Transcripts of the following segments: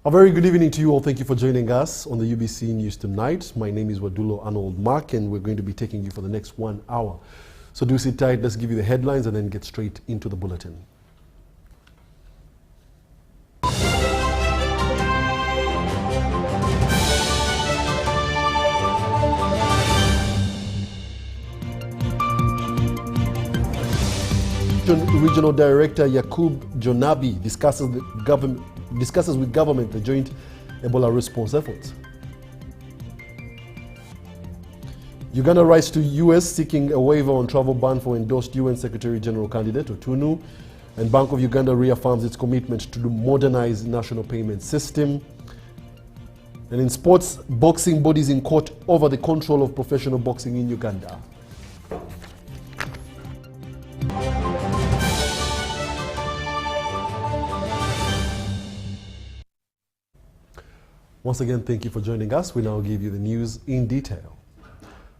A very good evening to you all. Thank you for joining us on the UBC News tonight. My name is Wadulo Arnold Mark, and we're going to be taking you for the next 1 hour. So do sit tight. Let's give you the headlines and then get straight into the bulletin. Regional Director Yakub Jonabi discusses with government the joint Ebola response efforts. Uganda writes to US seeking a waiver on travel ban for endorsed UN Secretary General candidate Otunu. And Bank of Uganda reaffirms its commitment to modernize national payment system. And in sports, boxing bodies in court over the control of professional boxing in Uganda. Once again, thank you for joining us. We now give you the news in detail.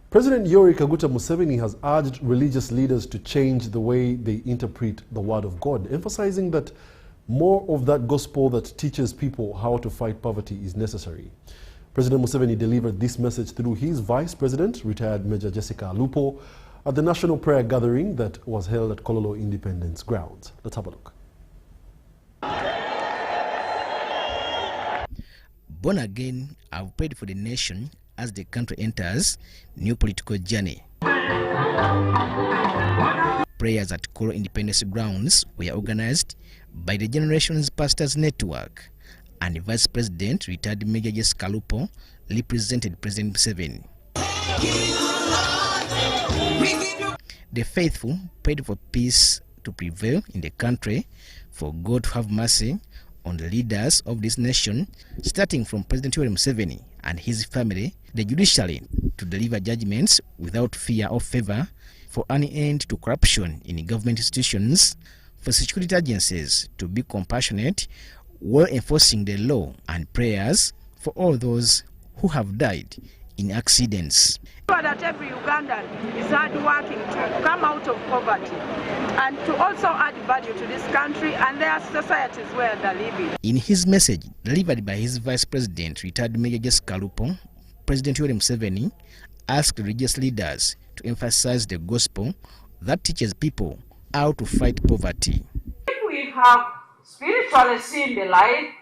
President Yoweri Kaguta Museveni has urged religious leaders to change the way they interpret the Word of God, emphasizing that more of that gospel that teaches people how to fight poverty is necessary. President Museveni delivered this message through his Vice President, retired Major Jessica Alupo, at the national prayer gathering that was held at Kololo Independence Grounds. Let's have a look. Born again, I've prayed for the nation as the country enters new political journey. Prayers at Kololo Independence Grounds were organized by the Generations Pastors Network, and the Vice President, retired Major Jessica Alupo, represented President Museveni. The faithful prayed for peace to prevail in the country, for God to have mercy on the leaders of this nation, starting from President Yoweri Museveni and his family, the judiciary to deliver judgments without fear or favor, for an end to corruption in government institutions, for security agencies to be compassionate while enforcing the law, and prayers for all those who have died in accidents. That every Ugandan is hard-working to come out of poverty and to also add value to this country and their societies where they're living. In his message delivered by his Vice President, retired Major Jessica Alupo, President Yoweri Museveni asked religious leaders to emphasize the gospel that teaches people how to fight poverty. If we have spiritually seen the light,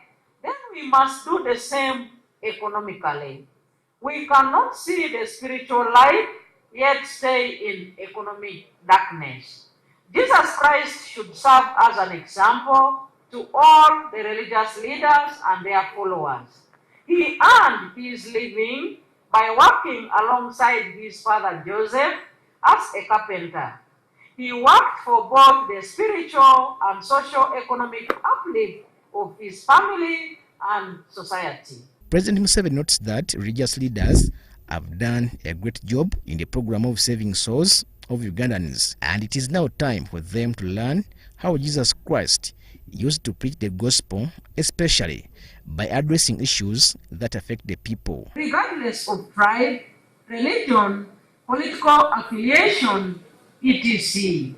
then we must do the same economically. We cannot see the spiritual light, yet stay in economic darkness. Jesus Christ should serve as an example to all the religious leaders and their followers. He earned his living by working alongside his father Joseph as a carpenter. He worked for both the spiritual and socio-economic uplift of his family and society. President Museveni notes that religious leaders have done a great job in the program of saving souls of Ugandans, and it is now time for them to learn how Jesus Christ used to preach the gospel, especially by addressing issues that affect the people. Regardless of tribe, religion, political affiliation, etc.,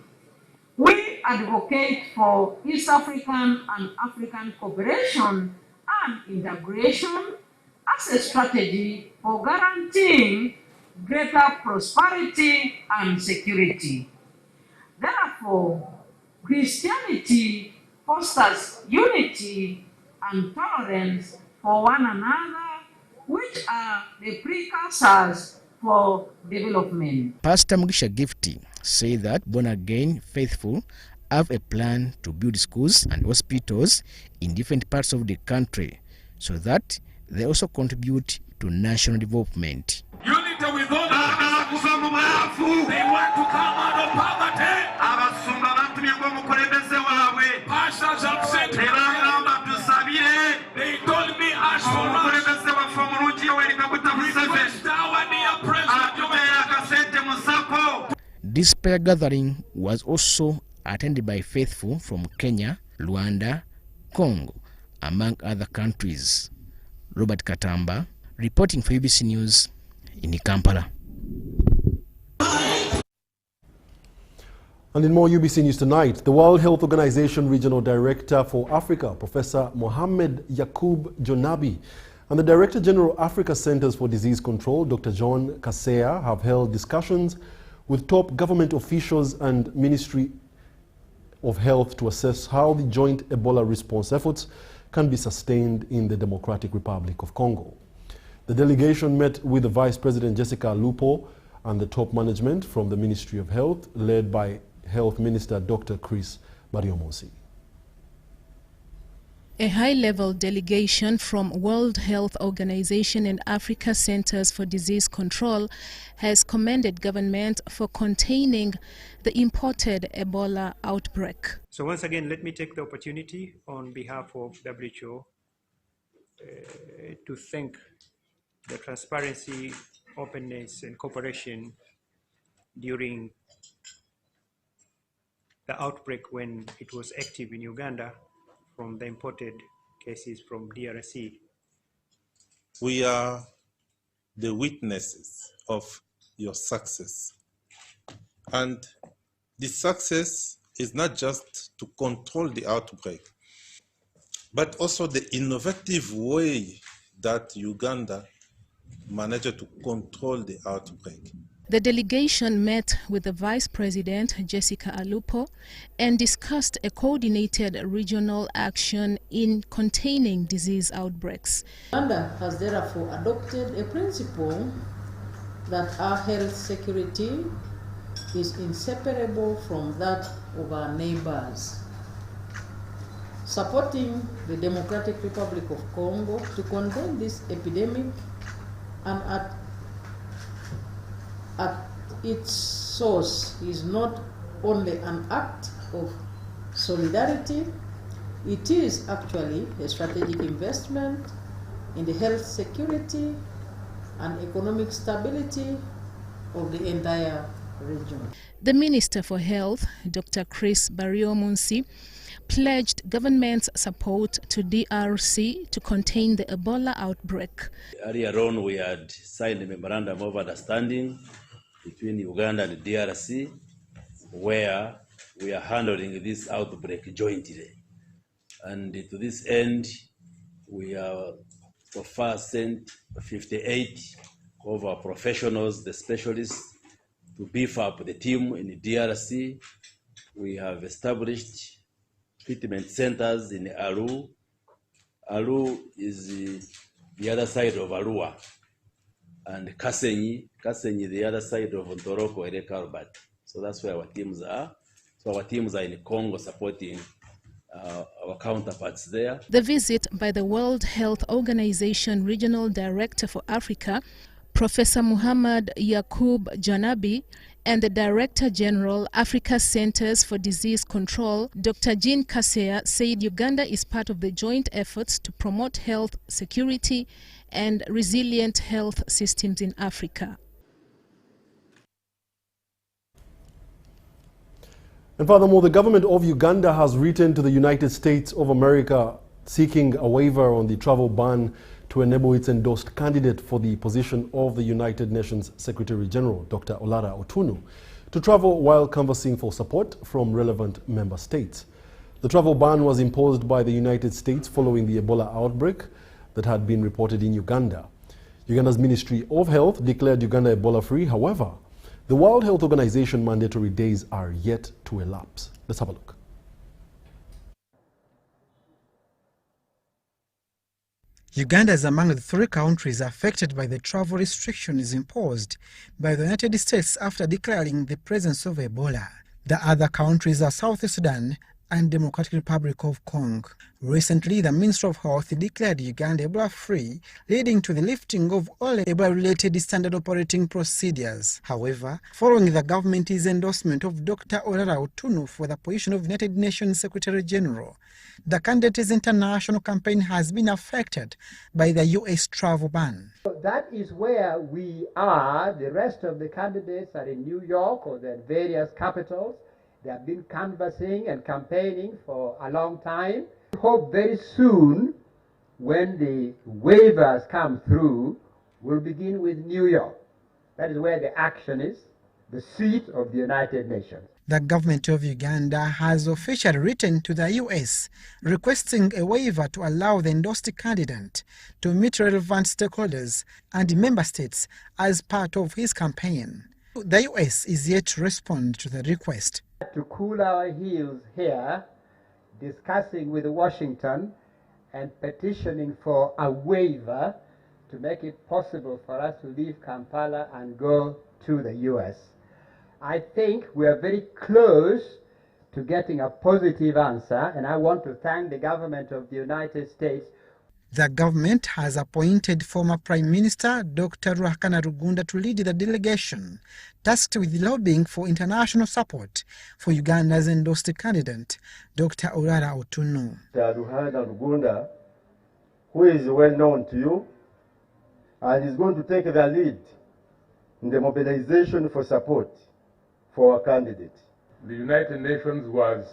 we advocate for East African and African cooperation and integration as a strategy for guaranteeing greater prosperity and security. Therefore, Christianity fosters unity and tolerance for one another, which are the precursors for development. Pastor Mugisha Gifty said that born-again faithful have a plan to build schools and hospitals in different parts of the country, so that they also contribute to national development. Unity with all they want to come out of poverty. Pastors have said they told me as for us, request our dear President. This prayer gathering was also attended by faithful from Kenya, Rwanda, Congo, among other countries. Robert Katamba, reporting for UBC News in Kampala. And in more UBC News tonight, the World Health Organization Regional Director for Africa, Professor Mohamed Yakub Jonabi, and the Director General Africa Centers for Disease Control, Dr. John Kaseya, have held discussions with top government officials and Ministry of Health to assess how the joint Ebola response efforts can be sustained in the Democratic Republic of Congo. The delegation met with the Vice President Jessica Alupo and the top management from the Ministry of Health, led by Health Minister Dr. Chris Bariomosi. A high-level delegation from World Health Organization and Africa Centers for Disease Control has commended government for containing the imported Ebola outbreak. So once again, let me take the opportunity on behalf of WHO to thank the transparency, openness, and cooperation during the outbreak when it was active in Uganda from the imported cases from DRC. We are the witnesses of your success. And the success is not just to control the outbreak, but also the innovative way that Uganda managed to control the outbreak. The delegation met with the Vice President, Jessica Alupo, and discussed a coordinated regional action in containing disease outbreaks. Uganda has therefore adopted a principle that our health security is inseparable from that of our neighbors, supporting the Democratic Republic of Congo to contain this epidemic and at its source is not only an act of solidarity, it is actually a strategic investment in the health security and economic stability of the entire region. The Minister for Health, Dr. Chris Bariomosi, pledged government's support to DRC to contain the Ebola outbreak. Earlier on, we had signed a memorandum of understanding between Uganda and DRC, where we are handling this outbreak jointly. And to this end, we have so far sent 58 of our professionals, the specialists, to beef up the team in the DRC. We have established treatment centers in Aru. Aru is the other side of Arua, and Kasenyi the other side of Ntoroko, Ereka, Albert. So that's where our teams are. So our teams are in Congo supporting our counterparts there. The visit by the World Health Organization Regional Director for Africa, Professor Mohamed Yakub Jonabi, and the Director General, Africa Centers for Disease Control, Dr. John Kaseya, said Uganda is part of the joint efforts to promote health security and resilient health systems in Africa. And furthermore, the government of Uganda has written to the United States of America seeking a waiver on the travel ban to enable its endorsed candidate for the position of the United Nations Secretary General, Dr. Olara Otunu, to travel while canvassing for support from relevant member states. The travel ban was imposed by the United States following the Ebola outbreak that had been reported in Uganda. Uganda's Ministry of Health declared Uganda Ebola-free. However, the World Health Organization mandatory days are yet to elapse. Let's have a look. Uganda is among the 3 countries affected by the travel restrictions imposed by the United States after declaring the presence of Ebola. The other countries are South Sudan and Democratic Republic of Congo. Recently, the Ministry of Health declared Uganda Ebola-free, leading to the lifting of all Ebola-related standard operating procedures. However, following the government's endorsement of Dr. Olara Otunu for the position of United Nations Secretary General, the candidate's international campaign has been affected by the U.S. travel ban. That is where we are. The rest of the candidates are in New York or their various capitals. They have been canvassing and campaigning for a long time. We hope very soon, when the waivers come through, we'll begin with New York. That is where the action is. the seat of the United Nations. The government of Uganda has officially written to the US requesting a waiver to allow the endorsed candidate to meet relevant stakeholders and member states as part of his campaign. The US is yet to respond to the request. To cool our heels here, discussing with Washington and petitioning for a waiver to make it possible for us to leave Kampala and go to the US. I think we are very close to getting a positive answer, and I want to thank the government of the United States. The government has appointed former Prime Minister Dr. Ruhakana Rugunda to lead the delegation tasked with lobbying for international support for Uganda's endorsed candidate, Dr. Urara Otunu. Ruhakana Rugunda, who is well known to you, and is going to take the lead in the mobilization for support for our candidate. The United Nations was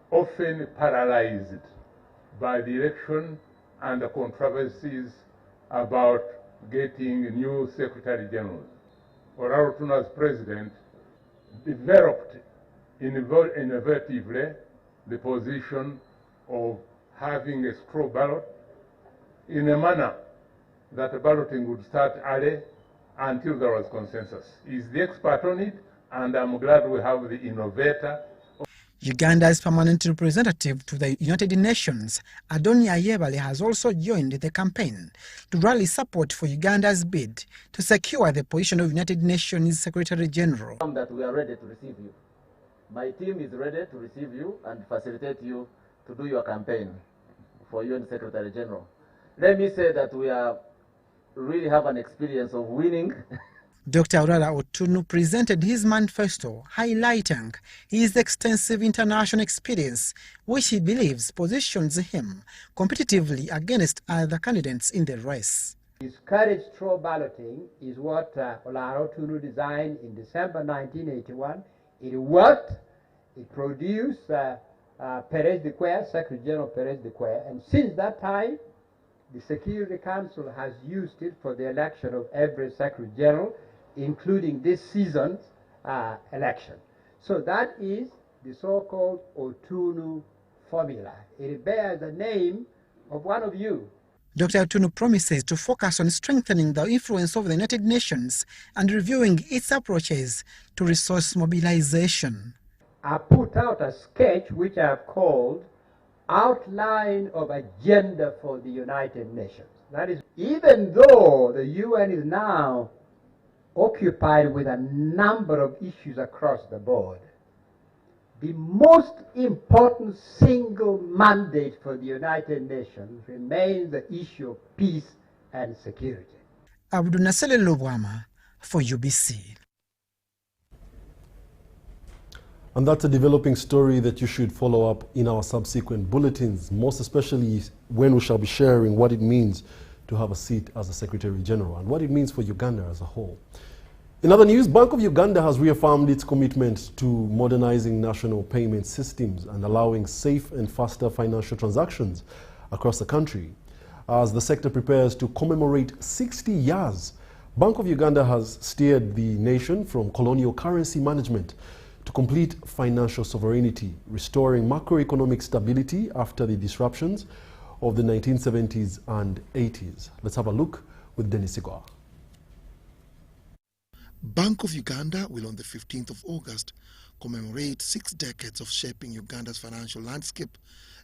often paralyzed by the election and the controversies about getting new Secretary Generals. Urara Otunu, as President, developed innovatively the position of having a straw ballot in a manner that the balloting would start early until there was consensus. He's the expert on it, and I'm glad we have the innovator. Uganda's permanent representative to the United Nations, Adonia Yebale, has also joined the campaign to rally support for Uganda's bid to secure the position of United Nations Secretary General. That we are ready to receive you. My team is ready to receive you and facilitate you to do your campaign for UN Secretary General. Let me say that we really have an experience of winning. Dr. Urara Otunu presented his manifesto highlighting his extensive international experience, which he believes positions him competitively against other candidates in the race. Discouraged straw balloting is what Urara Otunu designed in December 1981. It worked. It produced Perez de Cuellar, Secretary General Perez de Cuellar, and since that time, the Security Council has used it for the election of every Secretary General, including this season's election. So that is the so-called Otunu formula. It bears the name of one of you. Dr. Otunu promises to focus on strengthening the influence of the United Nations and reviewing its approaches to resource mobilization. I put out a sketch which I have called Outline of Agenda for the United Nations. That is, even though the UN is now occupied with a number of issues across the board, the most important single mandate for the United Nations remains the issue of peace and security. Abdunasele Lubwama for UBC. And that's a developing story that you should follow up in our subsequent bulletins, most especially when we shall be sharing what it means to have a seat as a Secretary General and what it means for Uganda as a whole. In other news, Bank of Uganda has reaffirmed its commitment to modernizing national payment systems and allowing safe and faster financial transactions across the country. As the sector prepares to commemorate 60 years, Bank of Uganda has steered the nation from colonial currency management to complete financial sovereignty, restoring macroeconomic stability after the disruptions of the 1970s and 80s. Let's have a look with Dennis Igwa. Bank of Uganda will on the 15th of August commemorate 6 decades of shaping Uganda's financial landscape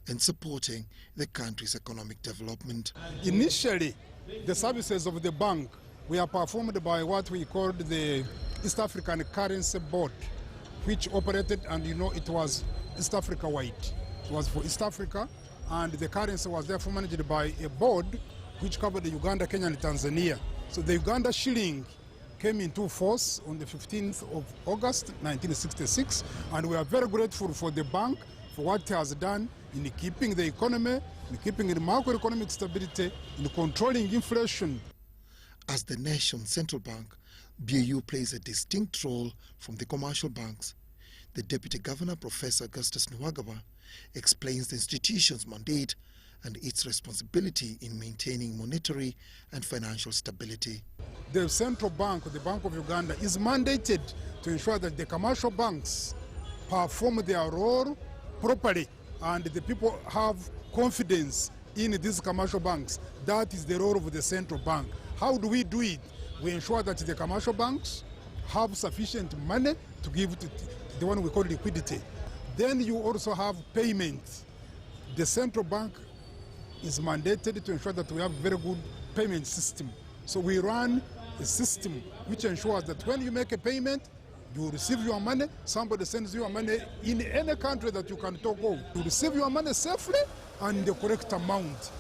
and supporting the country's economic development. Initially, the services of the bank were performed by what we called the East African Currency Board, which operated, and it was East Africa wide. It was for East Africa, and the currency was therefore managed by a board which covered the Uganda, Kenya, and Tanzania. So the Uganda shilling came into force on the 15th of August 1966, and we are very grateful for the bank for what it has done in keeping the economy, in keeping the macroeconomic stability, in controlling inflation. As the nation's central bank, BAU plays a distinct role from the commercial banks. The Deputy Governor, Professor Augustus Nwagaba, explains the institution's mandate and its responsibility in maintaining monetary and financial stability. The central bank, the Bank of Uganda, is mandated to ensure that the commercial banks perform their role properly and the people have confidence in these commercial banks. That is the role of the central bank. How do we do it? We ensure that the commercial banks have sufficient money to give to the one we call liquidity. Then you also have payment. The central bank is mandated to ensure that we have a very good payment system. So we run a system which ensures that when you make a payment, you receive your money, somebody sends you your money in any country that you can talk of. You receive your money safely and the correct amount.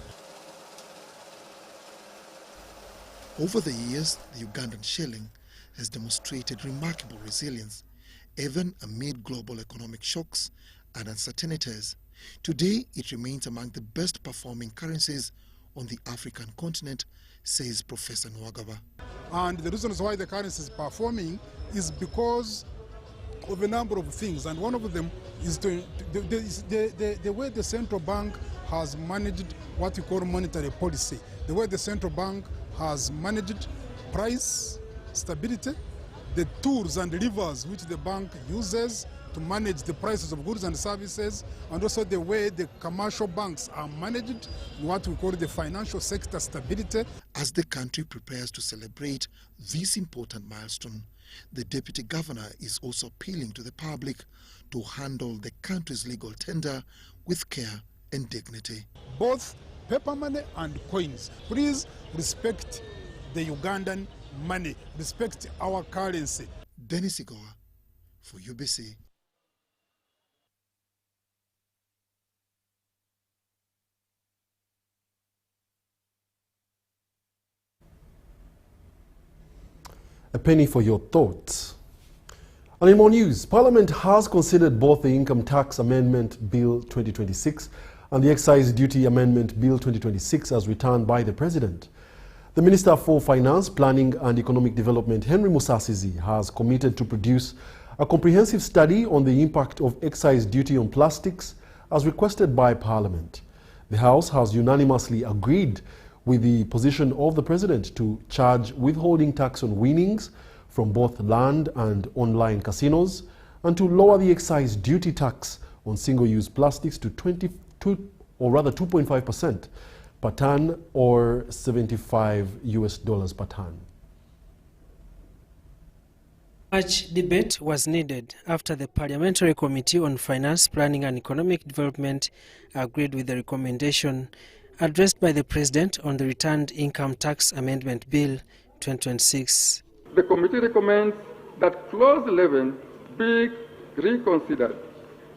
Over the years, the Ugandan shilling has demonstrated remarkable resilience, even amid global economic shocks and uncertainties. Today, it remains among the best performing currencies on the African continent, says Professor Nwagaba. And the reasons why the currency is performing is because of a number of things, and one of them is the way the central bank has managed what we call monetary policy, the way the central bank has managed price stability, the tools and levers which the bank uses to manage the prices of goods and services, and also the way the commercial banks are managed, what we call the financial sector stability. As the country prepares to celebrate this important milestone, the Deputy Governor is also appealing to the public to handle the country's legal tender with care and dignity. Both paper money and coins. Please respect the Ugandan money, respect our currency. Dennis Igoa for UBC. A penny for your thoughts. And in more news, Parliament has considered both the Income Tax Amendment Bill 2026 and the Excise Duty Amendment Bill 2026 as returned by the President. The Minister for Finance, Planning and Economic Development, Henry Musasizi, has committed to produce a comprehensive study on the impact of excise duty on plastics as requested by Parliament. The House has unanimously agreed with the position of the President to charge withholding tax on winnings from both land and online casinos and to lower the excise duty tax on single-use plastics to 2.5% per ton or $75 per ton. Much debate was needed after the Parliamentary Committee on Finance, Planning and Economic Development agreed with the recommendation addressed by the President on the Returned Income Tax Amendment Bill 2026. The committee recommends that Clause 11 be reconsidered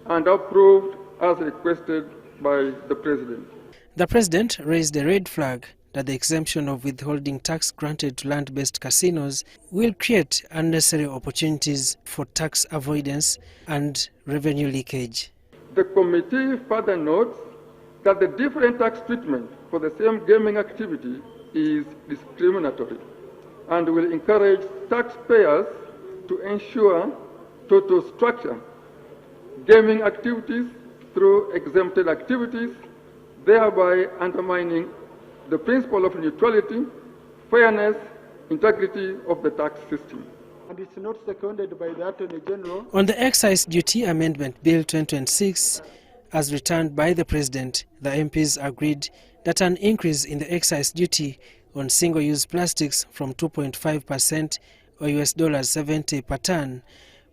and approved as requested by the President. The President raised a red flag that the exemption of withholding tax granted to land-based casinos will create unnecessary opportunities for tax avoidance and revenue leakage. The committee further notes that the different tax treatment for the same gaming activity is discriminatory and will encourage taxpayers to ensure to structure gaming activities through exempted activities, thereby undermining the principle of neutrality, fairness, integrity of the tax system. And it's not seconded by the Attorney General. On the Excise Duty Amendment Bill 2026, as returned by the President, the MPs agreed that an increase in the excise duty on single-use plastics from 2.5% or $70 per ton,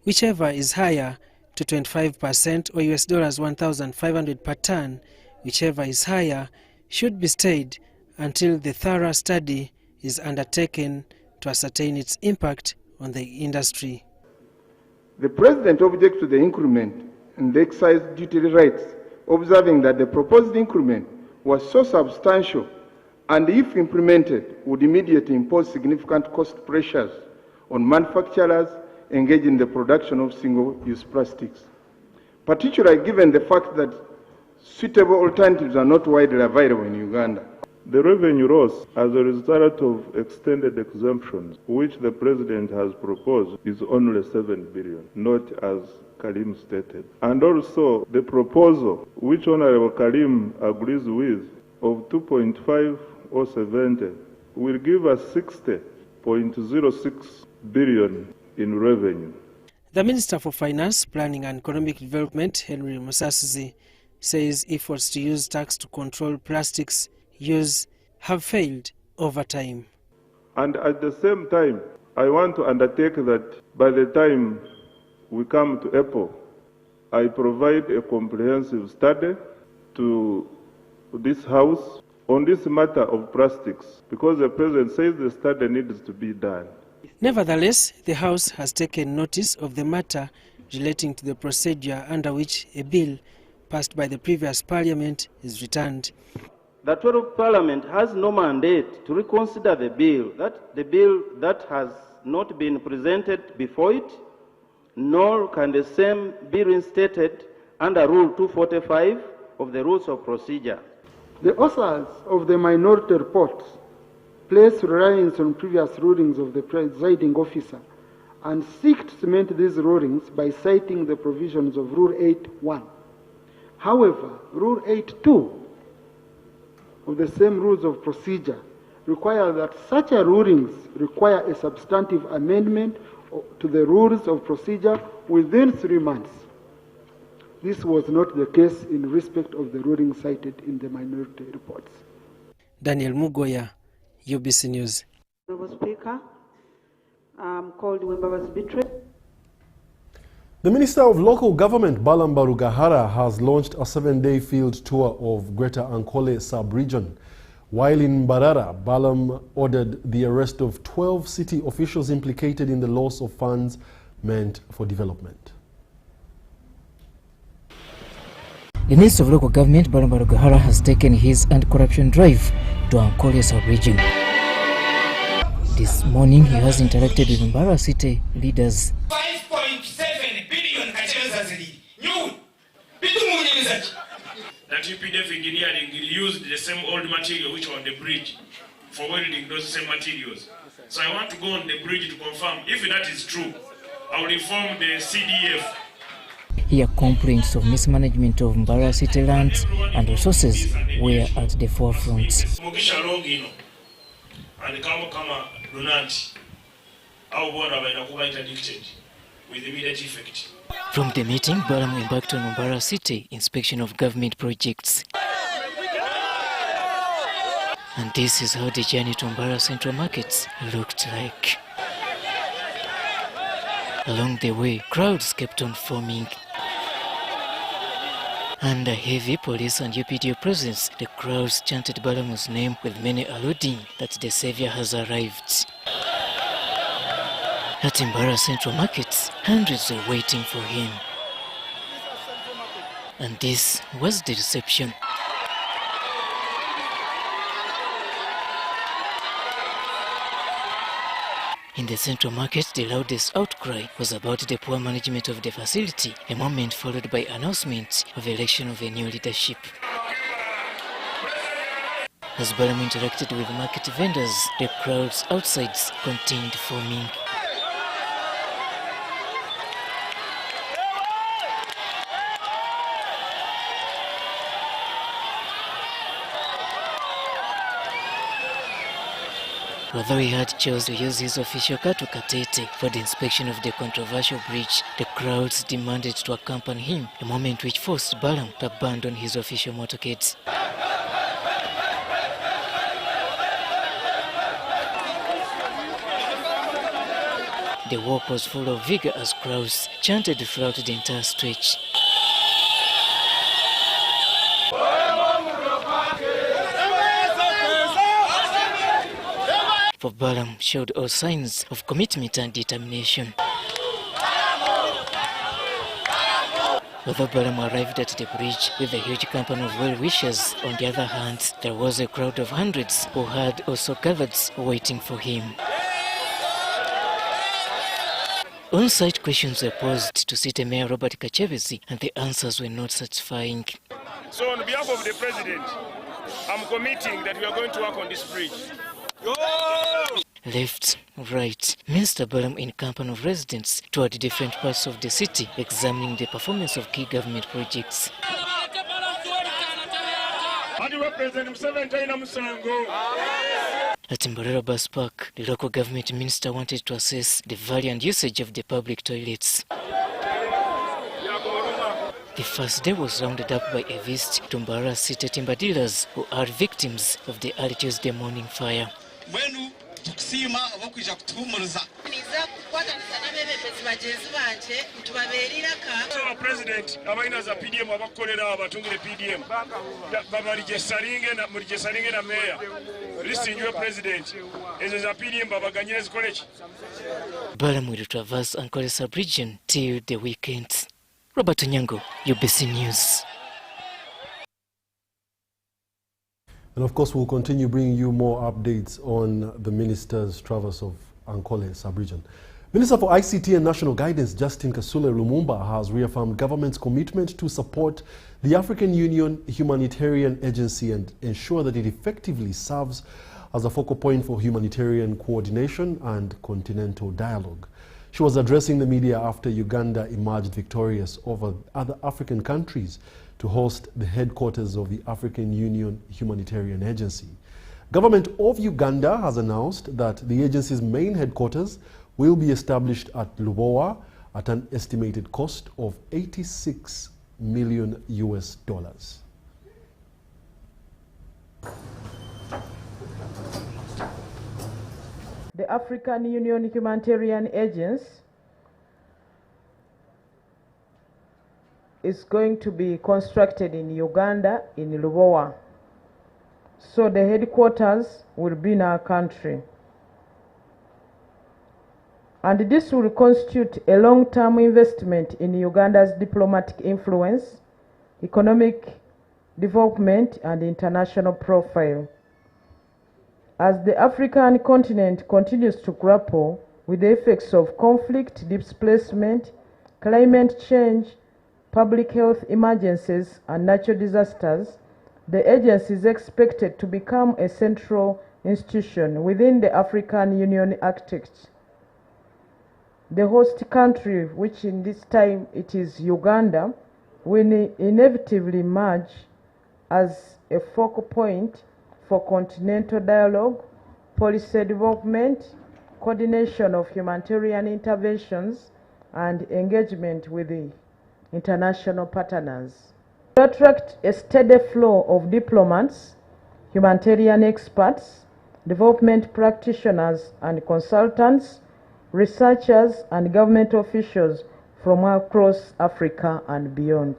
whichever is higher, to 25% or $1,500 per ton, whichever is higher, should be stayed until the thorough study is undertaken to ascertain its impact on the industry. The President objects to the increment in the excise duty rates, observing that the proposed increment was so substantial and, if implemented, would immediately impose significant cost pressures on manufacturers engaged in the production of single-use plastics, particularly given the fact that suitable alternatives are not widely available in Uganda. The revenue loss as a result of extended exemptions, which the President has proposed, is only 7 billion, not as Karim stated. And also the proposal, which Honorable Karim agrees with, of 2.5 or 70, will give us 60.06 billion in revenue. The Minister for Finance, Planning and Economic Development, Henry Musasizi, says efforts to use tax to control plastics use have failed over time. And at the same time, I want to undertake that by the time we come to April, I provide a comprehensive study to this House on this matter of plastics, because the President says the study needs to be done. Nevertheless, the House has taken notice of the matter relating to the procedure under which a bill passed by the previous Parliament is returned. The 12th Parliament has no mandate to reconsider the bill that has not been presented before it, nor can the same be reinstated under Rule 245 of the Rules of Procedure. The authors of the minority report place reliance on previous rulings of the presiding officer and seek to cement these rulings by citing the provisions of Rule 8.1. However, Rule 8.2 of the same rules of procedure require that such rulings require a substantive amendment to the rules of procedure within 3 months. This was not the case in respect of the rulings cited in the minority reports. Daniel Mugoya, UBC News. Honorable Speaker, I'm called Wimbaba's Bitre. The Minister of Local Government, Balam Barugahara, has launched a 7-day field tour of Greater Ankole sub-region. While in Barara, Balam ordered the arrest of 12 city officials implicated in the loss of funds meant for development. The Minister of Local Government, Balam Barugahara, has taken his anti-corruption drive to Ankole sub-region. This morning, he has interacted with Mbara city leaders. 5.7 billion that UPDF engineering used the same old material which were on the bridge for welding those same materials. So I want to go on the bridge to confirm if that is true. I will inform the CDF. Here, complaints of mismanagement of Mbara city lands and resources were at the forefront. And kama donanti au bora bainakuwa interdicted with immediate effect. From the meeting, Balam embarked on Mbara city inspection of government projects. And this is how the journey to Mbara Central Markets looked like. Along the way, crowds kept on forming. Under heavy police and UPDO presence, the crowds chanted Balam's name, with many alluding that the savior has arrived. At Mbara Central Markets, hundreds were waiting for him. And this was the reception. In the Central Market, the loudest outcry was about the poor management of the facility, a moment followed by announcement of election of a new leadership. As Balam interacted with market vendors, the crowds outside continued forming. Although he had chosen to use his official car to Katete for the inspection of the controversial bridge, the crowds demanded to accompany him, a moment which forced Balam to abandon his official motorcade. The walk was full of vigor as crowds chanted throughout the entire stretch. For Balam showed all signs of commitment and determination. Although Balam arrived at the bridge with a huge company of well-wishers, on the other hand, there was a crowd of hundreds who had also gathered waiting for him. On-site questions were posed to City Mayor Robert Kachebezi, and the answers were not satisfying. So on behalf of the President, I'm committing that we are going to work on this bridge. Left Right. Mr. Balam in company of residents toured different parts of the city, examining the performance of key government projects. At Mbarara Bus Park, the local government minister wanted to assess the value and usage of the public toilets. The first day was rounded up by a visit to Mbarara City timber dealers who are victims of the early Tuesday morning fire. President abaina za PDM abakolera abatungire PDM babaligesalinge na meya lisinjwe president ezo za PDM babaganyire zikolechi. Balam will traverse Ankolesa region till the weekend. Robert Onyango, UBC News. And of course, we'll continue bringing you more updates on the minister's travels of Ankole sub-region. Minister for ICT and National Guidance, Justin Kasule Lumumba, has reaffirmed government's commitment to support the African Union Humanitarian Agency and ensure that it effectively serves as a focal point for humanitarian coordination and continental dialogue. She was addressing the media after Uganda emerged victorious over other African countries to host the headquarters of the African Union Humanitarian Agency. Government of Uganda has announced that the agency's main headquarters will be established at Lubowa at an estimated cost of $86 million. The African Union Humanitarian Agency is going to be constructed in Uganda, in Lubowa. So the headquarters will be in our country. And this will constitute a long-term investment in Uganda's diplomatic influence, economic development, and international profile. As the African continent continues to grapple with the effects of conflict, displacement, climate change, public health emergencies, and natural disasters, the agency is expected to become a central institution within the African Union architecture. The host country, which in this time it is Uganda, will inevitably emerge as a focal point for continental dialogue, policy development, coordination of humanitarian interventions, and engagement with the international partners. To attract a steady flow of diplomats, humanitarian experts, development practitioners and consultants, researchers and government officials from across Africa and beyond.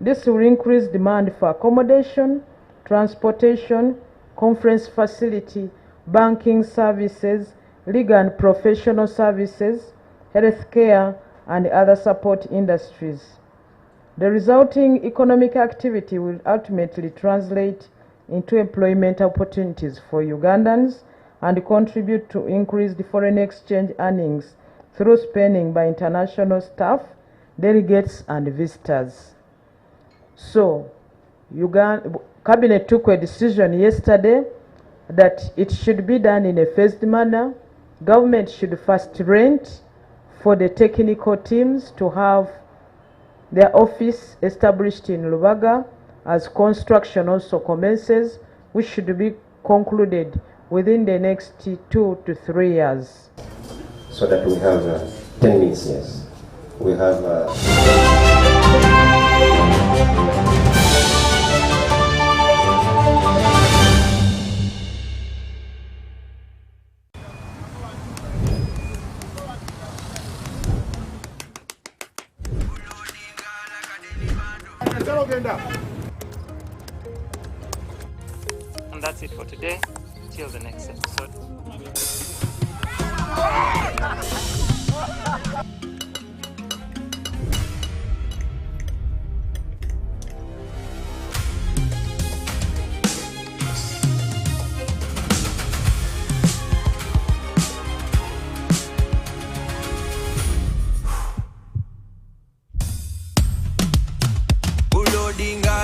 This will increase demand for accommodation, transportation, conference facility, banking services, legal and professional services, healthcare, and other support industries. The resulting economic activity will ultimately translate into employment opportunities for Ugandans and contribute to increased foreign exchange earnings through spending by international staff, delegates, and visitors. So, Cabinet took a decision yesterday that it should be done in a phased manner. Government should first rent for the technical teams to have their office established in Lubaga as construction also commences, which should be concluded within the next 2 to 3 years. So that we have 10 minutes, yes. We have... And that's it for today. Till the next episode.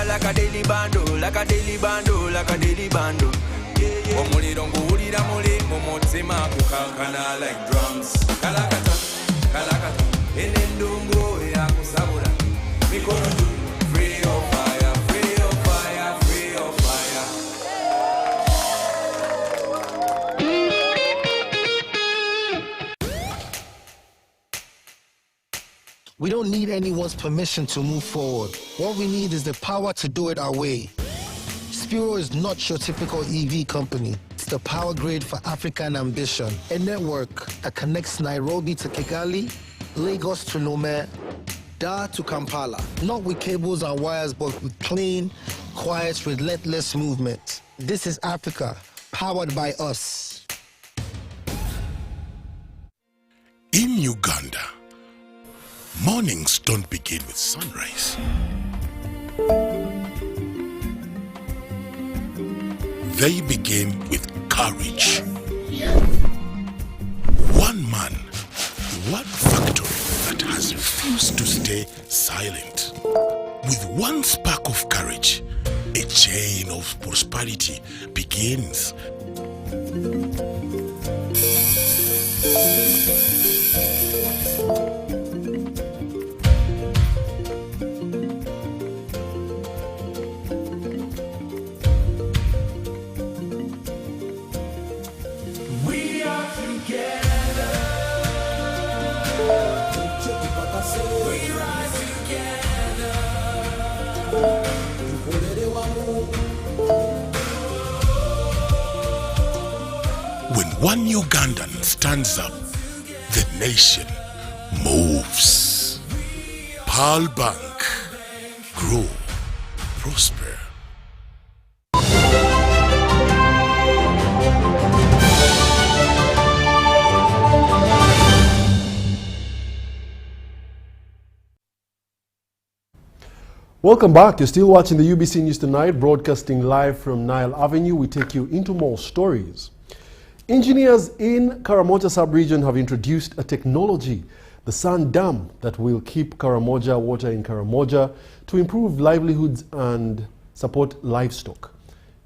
Like a daily bando, like a daily bando, like a daily bando. omuliro nguwulira muli mu mutima kukankana like drums. Kalakata, kalakata, enendungu yakusabula mikono juu. Free your fire, free your fire, free your fire. We don't need anyone's permission to move forward. What we need is the power to do it our way. Spiro is not your typical EV company. It's the power grid for African ambition. A network that connects Nairobi to Kigali, Lagos to Lomé, Dar to Kampala. Not with cables and wires, but with clean, quiet, relentless movement. This is Africa, powered by us. In Uganda, mornings don't begin with sunrise. They begin with courage. One man, one factory that has refused to stay silent. With one spark of courage, a chain of prosperity begins. When one Ugandan stands up, the nation moves. Pearl Bank. Grow. Prosper. Welcome back. You're still watching the UBC News Tonight, broadcasting live from Nile Avenue. We take you into more stories. Engineers in Karamoja sub-region have introduced a technology, the Sand Dam, that will keep Karamoja water in Karamoja to improve livelihoods and support livestock.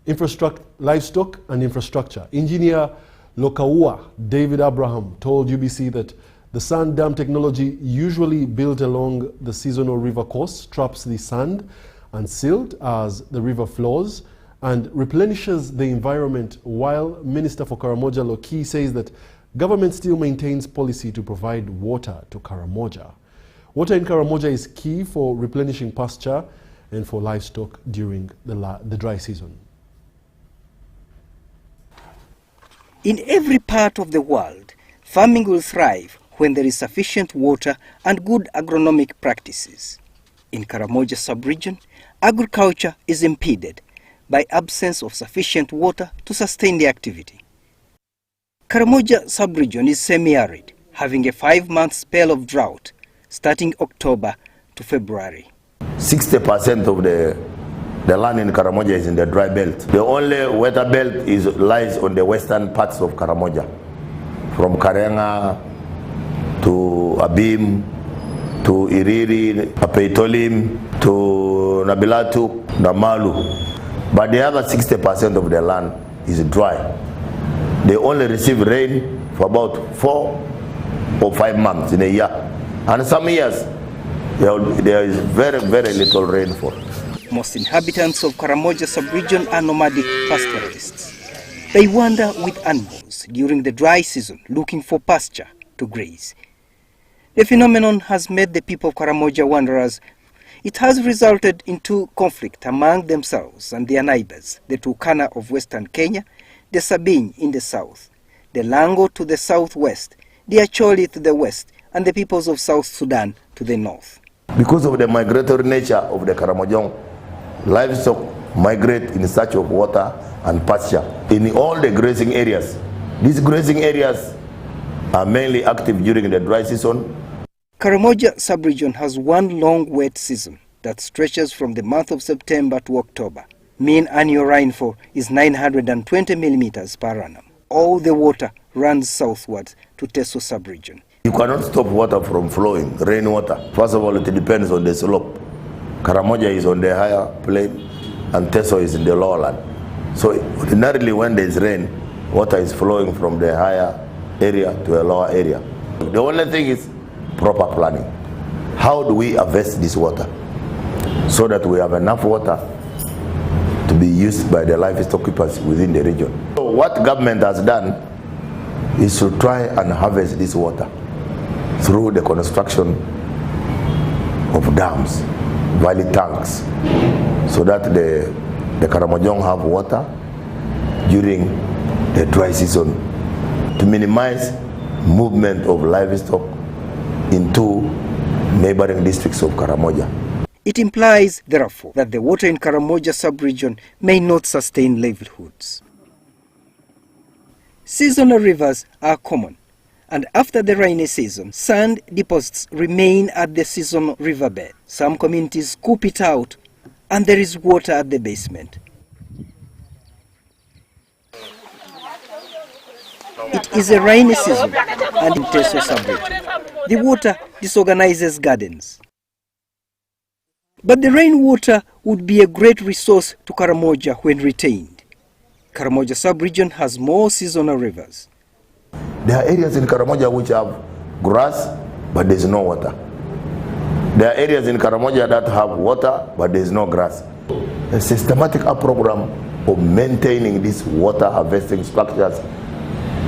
Livestock and infrastructure. Engineer Lokaua David Abraham told UBC that the sand dam technology, usually built along the seasonal river course, traps the sand and silt as the river flows and replenishes the environment, while Minister for Karamoja Loki says that government still maintains policy to provide water to Karamoja. Water in Karamoja is key for replenishing pasture and for livestock during the dry season. In every part of the world, farming will thrive when there is sufficient water and good agronomic practices. In Karamoja sub-region, agriculture is impeded by absence of sufficient water to sustain the activity. Karamoja sub-region is semi-arid, having a 5-month spell of drought starting October to February. 60% of the land in Karamoja is in the dry belt. The only wetter belt lies on the western parts of Karamoja, from Karenga to Abim, to Iriri, Apeitolim, to Nabilatu, Namalu. But the other 60% of the land is dry. They only receive rain for about 4 or 5 months in a year. And some years, there is very, very little rainfall. Most inhabitants of Karamoja sub-region are nomadic pastoralists. They wander with animals during the dry season looking for pasture to graze. The phenomenon has made the people of Karamoja wanderers. It has resulted into conflict among themselves and their neighbors, the Turkana of western Kenya, the Sabine in the south, the Lango to the southwest, the Acholi to the west, and the peoples of South Sudan to the north. Because of the migratory nature of the Karamojong, livestock migrate in search of water and pasture in all the grazing areas. These grazing areas are mainly active during the dry season. Karamoja sub-region has one long wet season that stretches from the month of September to October. Mean annual rainfall is 920 millimeters per annum. All the water runs southwards to Teso sub-region. You cannot stop water from flowing, rainwater. First of all, it depends on the slope. Karamoja is on the higher plain and Teso is in the lower land. So ordinarily when there is rain, water is flowing from the higher area to a lower area. The only thing is proper planning. How do we harvest this water so that we have enough water to be used by the livestock keepers within the region? So what government has done is to try and harvest this water through the construction of dams, valley tanks, so that the Karamojong have water during the dry season to minimize movement of livestock into neighboring districts of Karamoja. It implies, therefore, that the water in Karamoja sub-region may not sustain livelihoods. Seasonal rivers are common, and after the rainy season, sand deposits remain at the seasonal riverbed. Some communities scoop it out, and there is water at the basement. It is a rainy season, and in Teso sub-region, the water disorganizes gardens. But the rainwater would be a great resource to Karamoja when retained. Karamoja sub-region has more seasonal rivers. There are areas in Karamoja which have grass, but there is no water. There are areas in Karamoja that have water, but there is no grass. A systematic program of maintaining these water harvesting structures,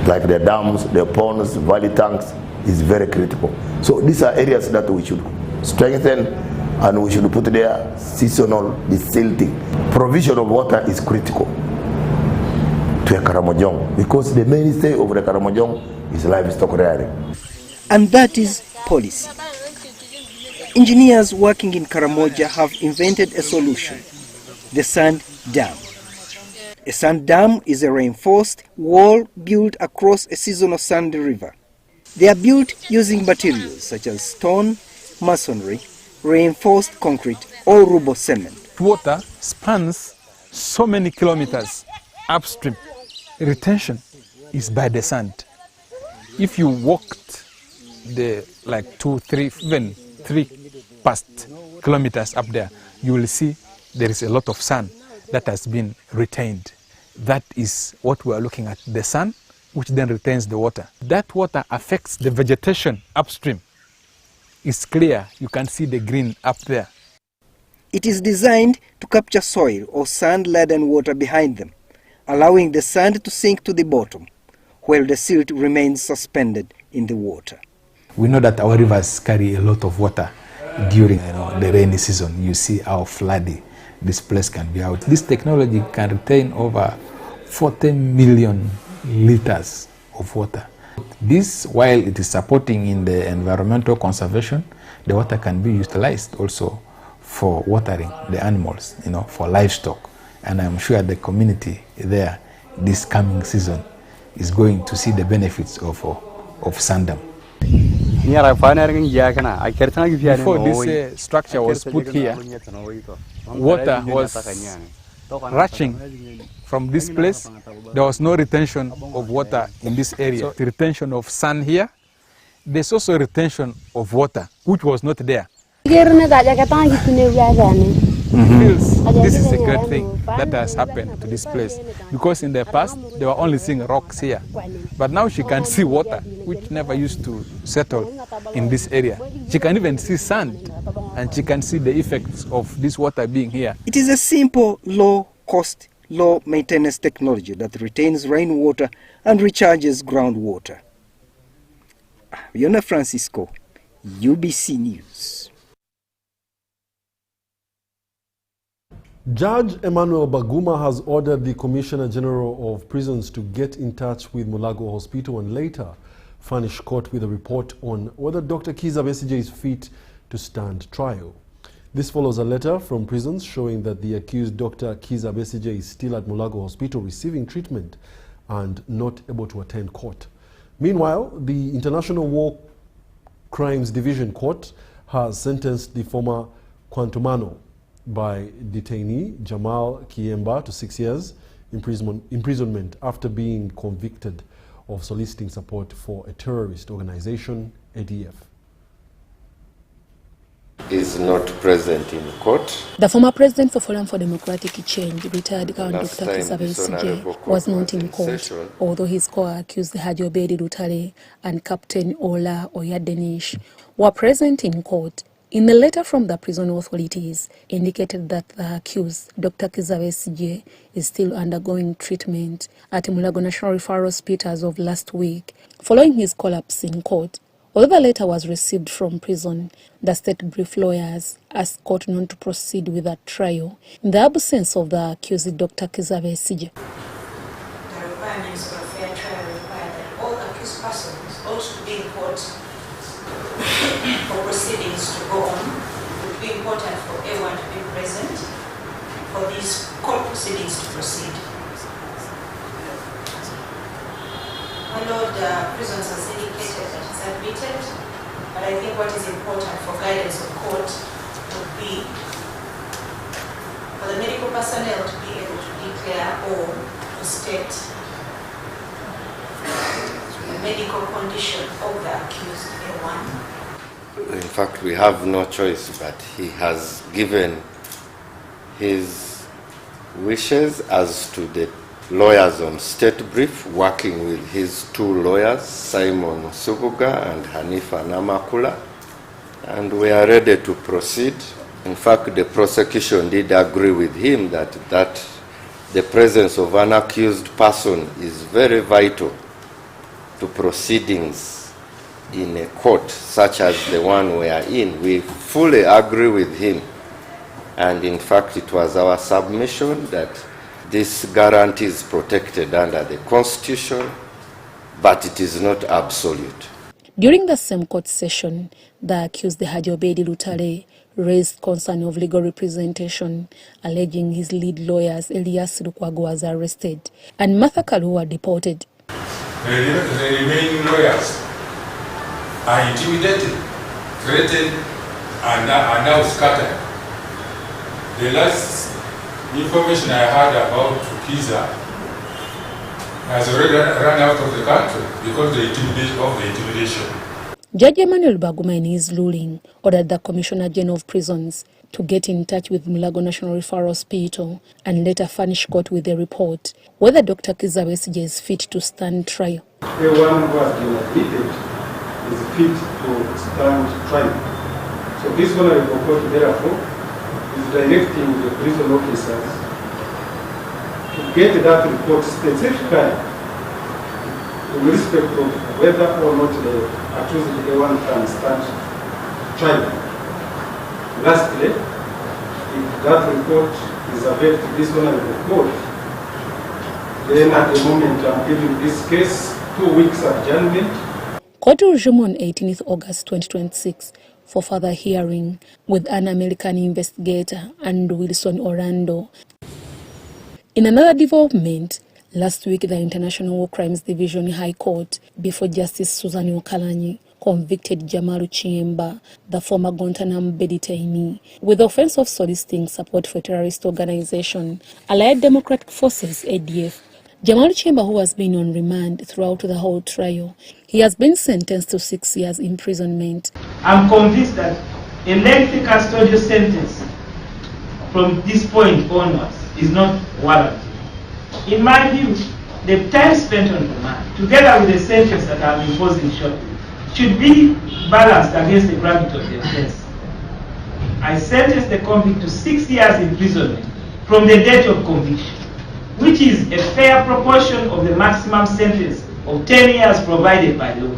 like the dams, the ponds, valley tanks, is very critical. So these are areas that we should strengthen, and we should put there seasonal desilting. Provision of water is critical to a Karamojong, because the mainstay of the Karamojong is livestock rearing. And that is policy. Engineers working in Karamoja have invented a solution: the sand dam. A sand dam is a reinforced wall built across a seasonal sandy river. They are built using materials such as stone, masonry, reinforced concrete, or rubble cement. Water spans so many kilometers upstream. Retention is by the sand. If you walked the like 2, 3, even 3 past kilometers up there, you will see there is a lot of sand that has been retained. That is what we are looking at, the sand, which then retains the water. That water affects the vegetation upstream. It's clear, you can see the green up there. It is designed to capture soil or sand-laden water behind them, allowing the sand to sink to the bottom, while the silt remains suspended in the water. We know that our rivers carry a lot of water during the rainy season. You see how flooded this place can be out. This technology can retain over 40 million liters of water. This, while it is supporting in the environmental conservation, the water can be utilized also for watering the animals, for livestock. And I'm sure the community there this coming season is going to see the benefits of Sandam. Before this structure was put here, water was rushing from this place. There was no retention of water in this area. So the retention of sand here, there's also retention of water, which was not there. This is a great thing that has happened to this place, because in the past they were only seeing rocks here, but now she can see water which never used to settle in this area. She can even see sand, and she can see the effects of this water being here. It is a simple, low-cost, low-maintenance technology that retains rainwater and recharges groundwater. Yona Francisco, UBC News. Judge Emmanuel Baguma has ordered the Commissioner General of Prisons to get in touch with Mulago Hospital and later furnish court with a report on whether Dr. Kizza Besigye is fit to stand trial. This follows a letter from prisons showing that the accused Dr. Kizza Besigye is still at Mulago Hospital receiving treatment and not able to attend court. Meanwhile, the International War Crimes Division Court has sentenced the former Kwantumano by detainee Jamal Kiemba to 6 years imprisonment after being convicted of soliciting support for a terrorist organization, ADF. is not present in court. The former president for Forum for Democratic Change, retired Count Last Dr. time Kizza this Besigye, honorable court was not was in in court, session. although his co-accused Haji Obedi Lutale and Captain Ola Oyadenish were present in court. In the letter from the prison authorities, indicated that the accused, Dr. Kizza Besigye, is still undergoing treatment at Mulago National Referral Hospital as of last week, following his collapse in court. Although the letter was received from prison, the state brief lawyers asked court not to proceed with a trial in the absence of the accused, Dr. Kizza Besigye. The requirements for a fair trial require that all accused persons ought to be in court for proceedings to go on. It would be important for everyone to be present for these court proceedings to proceed. My Lord, prisons has indicated that it's admitted, but I think what is important for guidance of court would be for the medical personnel to be able to declare or to state the medical condition of the accused A1. In fact, we have no choice, but he has given his wishes as to the lawyers on state brief, working with his two lawyers, Simon Subuga and Hanifa Namakula, and we are ready to proceed. In fact, the prosecution did agree with him that the presence of an accused person is very vital to proceedings in a court such as the one we are in. We fully agree with him, and in fact it was our submission that this guarantee is protected under the Constitution, but it is not absolute. During the same court session, the accused Haji Obedi Lutale raised concern of legal representation, alleging his lead lawyers Elias Lukwago was arrested and Martha Kaluwa deported. The remaining lawyers are intimidated, threatened, and are now scattered. The last information I heard about Kizza has already run out of the country because of the intimidation. Judge Emmanuel Baguma, in his ruling, ordered the Commissioner General of Prisons to get in touch with Mulago National Referral Hospital and later furnish court with a report whether Dr. Kizza Besigye is fit to stand trial. Everyone who has been admitted is fit to stand trial. So this honorable court, therefore, is directing the prison officers to get that report specifically in respect of whether or not the accused A1 can stand trial. Lastly, if that report is available to this honorable court, then at the moment I'm giving this case 2 weeks adjournment. Court will resume on 18th August 2026 for further hearing with an American investigator and Wilson Orlando. In another development, last week the International War Crimes Division High Court, before Justice Susan Okalanyi, convicted Jamalu Chiemba, the former Guantanamo Bay detainee, with the offense of soliciting support for terrorist organization, Allied Democratic Forces, ADF. Jamalu Chiemba, who has been on remand throughout the whole trial, he has been sentenced to 6 years imprisonment. I'm convinced that a lengthy custodial sentence from this point onwards is not warranted. In my view, the time spent on remand, together with the sentence that I'm imposing shortly, should be balanced against the gravity of the offense. I sentenced the convict to 6 years imprisonment from the date of conviction, which is a fair proportion of the maximum sentence of 10 years provided by law.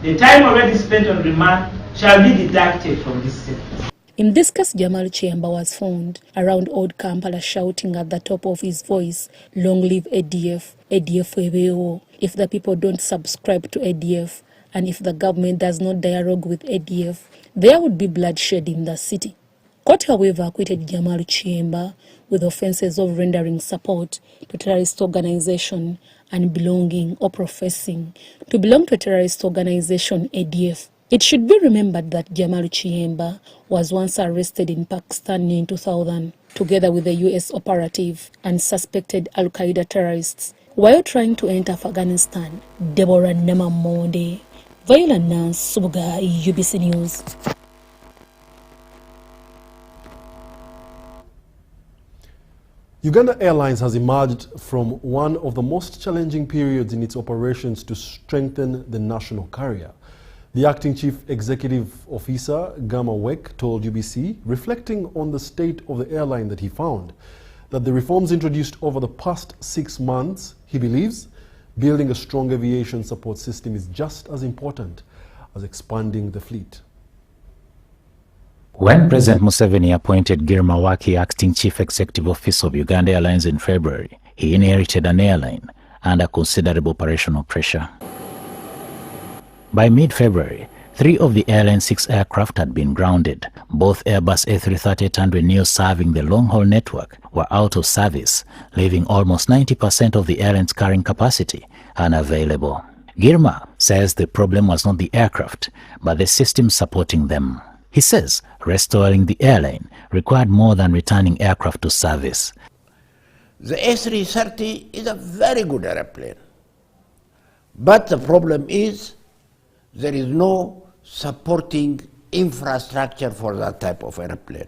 The time already spent on remand shall be deducted from this sentence. In this case, Jamalu Chiemba was found around Old Kampala shouting at the top of his voice, "Long live ADF, ADF Webeo." If the people don't subscribe to ADF, and if the government does not dialogue with ADF, there would be bloodshed in the city. Court, however, acquitted Jamalu Chiemba with offences of rendering support to terrorist organization and belonging or professing to belong to a terrorist organization, ADF. It should be remembered that Jamalu Chiemba was once arrested in Pakistan in 2000, together with a US operative and suspected Al-Qaeda terrorists, while trying to enter Afghanistan. Deborah Nemamonde, Viola Nance Subuga, UBC News. Uganda Airlines has emerged from one of the most challenging periods in its operations to strengthen the national carrier. The acting chief executive officer, Gama Wek, told UBC, reflecting on the state of the airline, that he found that the reforms introduced over the past 6 months, he believes, building a strong aviation support system is just as important as expanding the fleet. When President Museveni appointed Girma Waki acting chief executive officer of Uganda Airlines in February, he inherited an airline under considerable operational pressure. By mid-February, 3 of the airline's 6 aircraft had been grounded. Both Airbus A330-800neo serving the long-haul network were out of service, leaving almost 90% of the airline's carrying capacity unavailable. Girma says the problem was not the aircraft, but the system supporting them. He says restoring the airline required more than returning aircraft to service. The A330 is a very good airplane, but the problem is there is no supporting infrastructure for that type of airplane.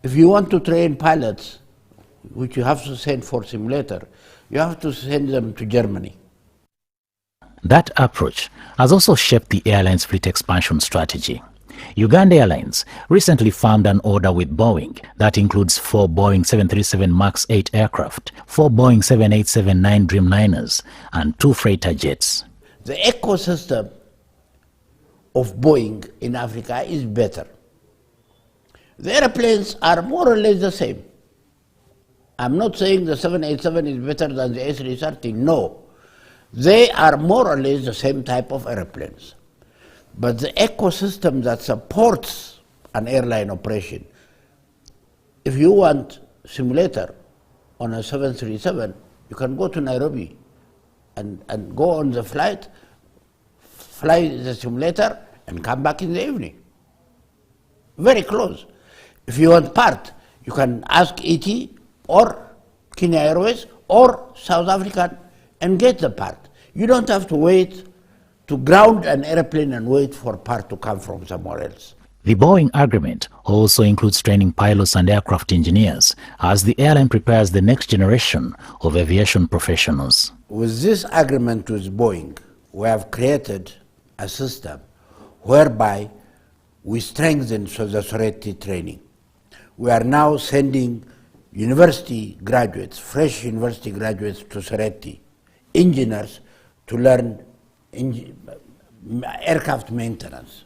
If you want to train pilots, which you have to send for simulator, you have to send them to Germany. That approach has also shaped the airline's fleet expansion strategy. Uganda Airlines recently firmed an order with Boeing that includes 4 Boeing 737 MAX 8 aircraft, 4 Boeing 7879 Dreamliners, and 2 freighter jets. The ecosystem of Boeing in Africa is better. The airplanes are more or less the same. I'm not saying the 787 is better than the A330, no. They are more or less the same type of airplanes. But the ecosystem that supports an airline operation, if you want simulator on a 737, you can go to Nairobi and go on the flight, fly the simulator, and come back in the evening. Very close. If you want part, you can ask ET or Kenya Airways or South African and get the part. You don't have to wait to ground an airplane and wait for part to come from somewhere else. The Boeing agreement also includes training pilots and aircraft engineers as the airline prepares the next generation of aviation professionals. With this agreement with Boeing, we have created a system whereby we strengthen the Soretti training. We are now sending university graduates, fresh university graduates to Soretti, engineers to learn aircraft maintenance,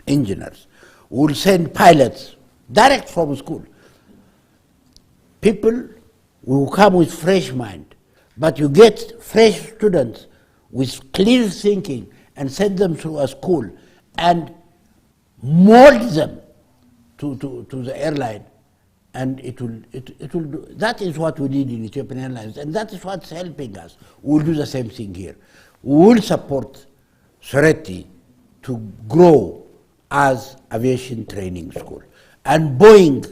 engineers. We will send pilots direct from school. People will come with fresh mind, but you get fresh students with clear thinking and send them through a school and mold them to the airline, and it will do. That is what we did in Ethiopian Airlines, and that is what's helping us. We will do the same thing here. We will support Soretti to grow as aviation training school, and Boeing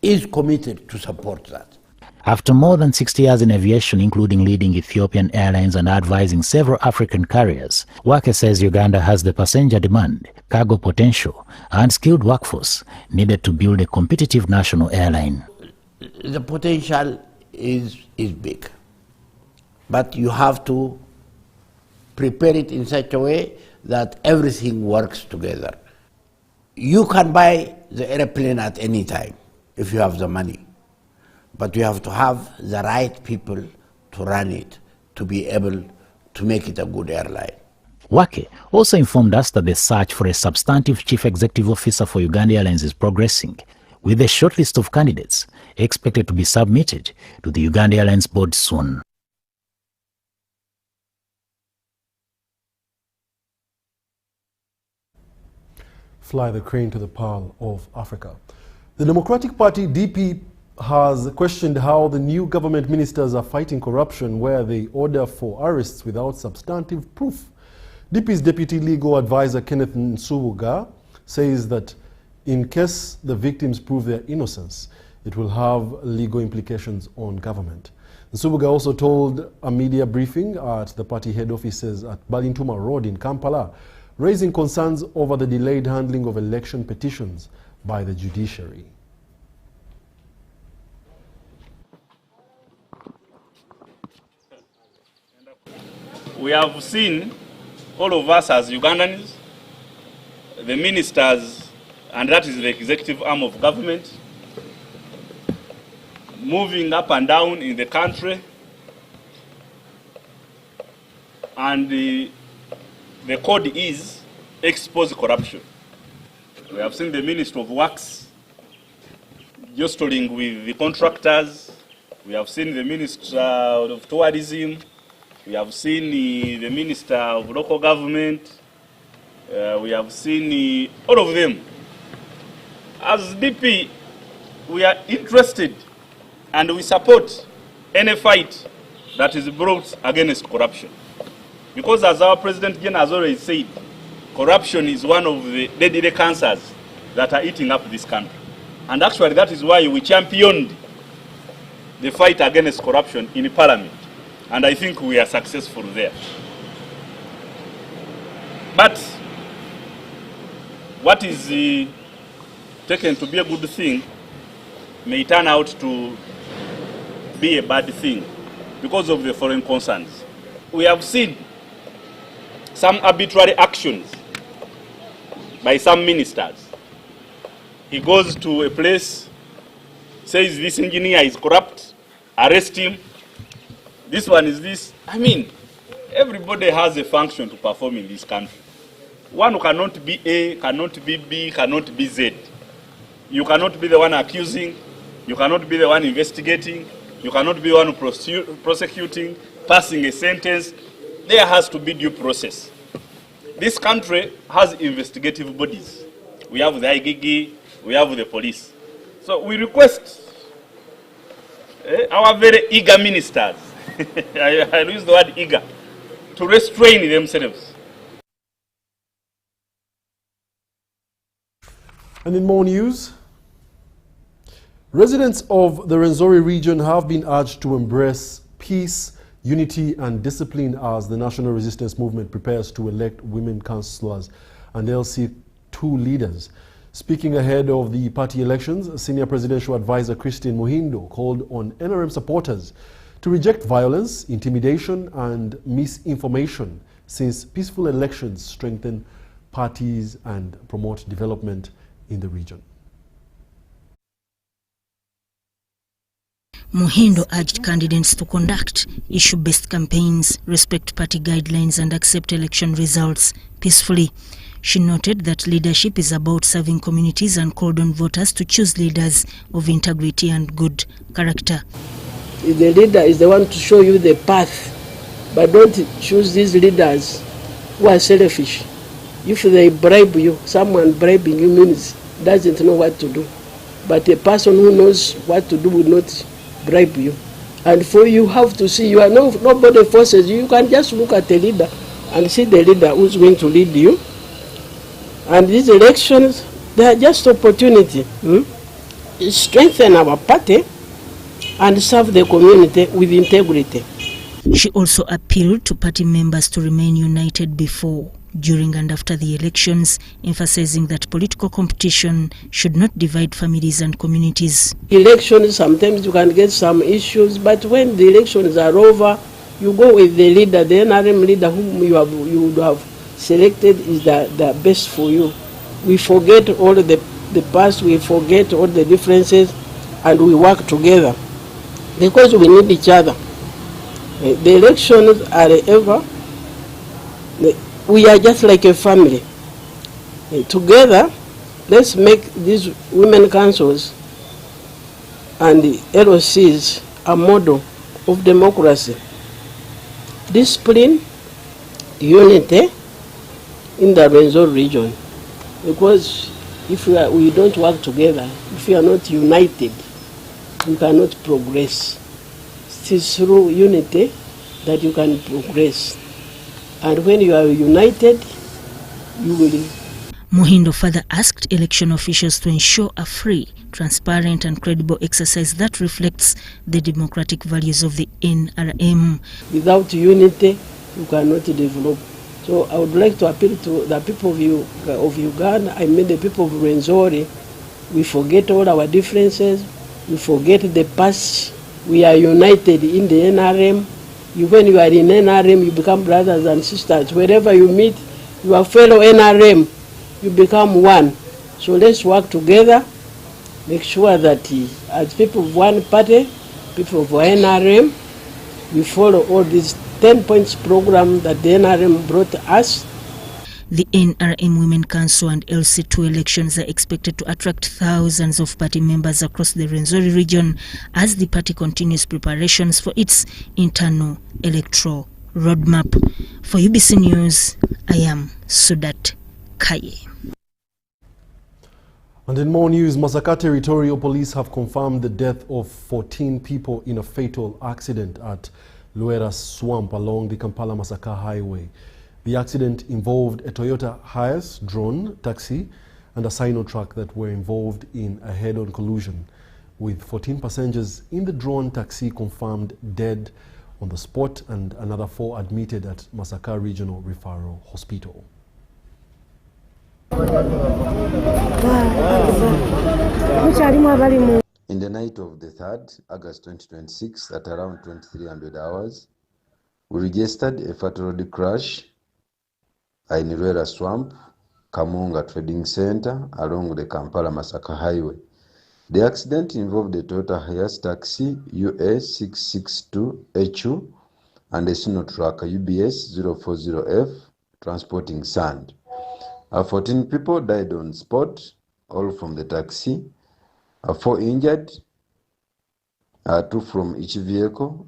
is committed to support that. After more than 60 years in aviation, including leading Ethiopian Airlines and advising several African carriers, Wake says Uganda has the passenger demand, cargo potential, and skilled workforce needed to build a competitive national airline. The potential is big, but you have to prepare it in such a way that everything works together. You can buy the airplane at any time if you have the money, but you have to have the right people to run it, to be able to make it a good airline. Wake also informed us that the search for a substantive chief executive officer for Uganda Airlines is progressing, with a short list of candidates expected to be submitted to the Uganda Airlines board soon. Fly the crane to the Pearl of Africa. The Democratic Party, DP, has questioned how the new government ministers are fighting corruption, where they order for arrests without substantive proof. DP's deputy legal advisor, Kenneth Nsubuga, says that in case the victims prove their innocence, it will have legal implications on government. Nsubuga also told a media briefing at the party head offices at Balintuma Road in Kampala, raising concerns over the delayed handling of election petitions by the judiciary. we have seen, all of us as Ugandans, the ministers, and that is the executive arm of government, moving up and down in the country, and the code is expose corruption. We have seen the Minister of Works jostling with the contractors. We have seen the Minister of Tourism. We have seen the Minister of Local Government. We have seen all of them. As DP, we are interested and we support any fight that is brought against corruption. Because as our President General has already said, corruption is one of the deadly cancers that are eating up this country. And actually that is why we championed the fight against corruption in Parliament. And I think we are successful there. But what is taken to be a good thing may turn out to be a bad thing because of the foreign concerns. We have seen some arbitrary actions by some ministers. He goes to a place, says this engineer is corrupt, arrest him. This one is this. I mean, everybody has a function to perform in this country. One cannot be A, cannot be B, cannot be Z. You cannot be the one accusing, you cannot be the one investigating, you cannot be the one prosecuting, passing a sentence. There has to be due process. This country has investigative bodies. We have the IGG, we have the police. So we request our very eager ministers, I use the word eager, to restrain themselves. And in more news, residents of the Rwenzori region have been urged to embrace peace, unity and discipline as the National Resistance Movement prepares to elect women councillors and LC2 leaders. Speaking ahead of the party elections, Senior Presidential Advisor Christine Muhindo called on NRM supporters to reject violence, intimidation and misinformation, since peaceful elections strengthen parties and promote development in the region. Muhindo urged candidates to conduct issue-based campaigns, respect party guidelines and accept election results peacefully. She noted that leadership is about serving communities and called on voters to choose leaders of integrity and good character. The leader is the one to show you the path, but don't choose these leaders who are selfish. If they bribe you, someone bribing you means doesn't know what to do. But a person who knows what to do will not bribe you. And for you have to see, you are nobody forces you. You can just look at the leader and see the leader who's going to lead you. And these elections, they are just opportunity. Strengthen our party and serve the community with integrity. She also appealed to party members to remain united before, during and after the elections, emphasizing that political competition should not divide families and communities. Elections, sometimes you can get some issues, but when the elections are over, you go with the leader, the NRM leader whom you would have selected is the best for you. We forget all the past, we forget all the differences, and we work together because we need each other. The elections are ever. We are just like a family. Together, let's make these women councils and the LOCs a model of democracy. Discipline, unity in the Rwenzori region. Because if we don't work together, if we are not united, we cannot progress. It is through unity that you can progress. And when you are united, you will. Muhindo further asked election officials to ensure a free, transparent and credible exercise that reflects the democratic values of the NRM. Without unity, you cannot develop. So I would like to appeal to the people of Uganda, I mean the people of Rwenzori. We forget all our differences, we forget the past. We are united in the NRM When you are in NRM, you become brothers and sisters. Wherever you meet your fellow NRM, you become one. So let's work together, make sure that as people of one party, people of NRM, we follow all these 10 points program that the NRM brought to us. The NRM Women Council and LC2 elections are expected to attract thousands of party members across the Rwenzori region as the party continues preparations for its internal electoral roadmap. For UBC News, I am Sudat Kaye. And in more news, Masaka Territorial Police have confirmed the death of 14 people in a fatal accident at Luera Swamp along the Kampala-Masaka Highway. The accident involved a Toyota Hiace drone taxi and a Sino truck that were involved in a head-on collision, with 14 passengers in the drone taxi confirmed dead on the spot and another 4 admitted at Masaka Regional Referral Hospital. In the night of the 3rd August 2026 at around 2300 hours, we registered a fatal road crash in Luera Swamp, Kamunga Trading Center along the Kampala-Masaka Highway. The accident involved a Toyota Hiace taxi UA662HU and a Sino truck UBS 040F transporting sand. 14 people died on spot, all from the taxi. 4 injured, 2 from each vehicle,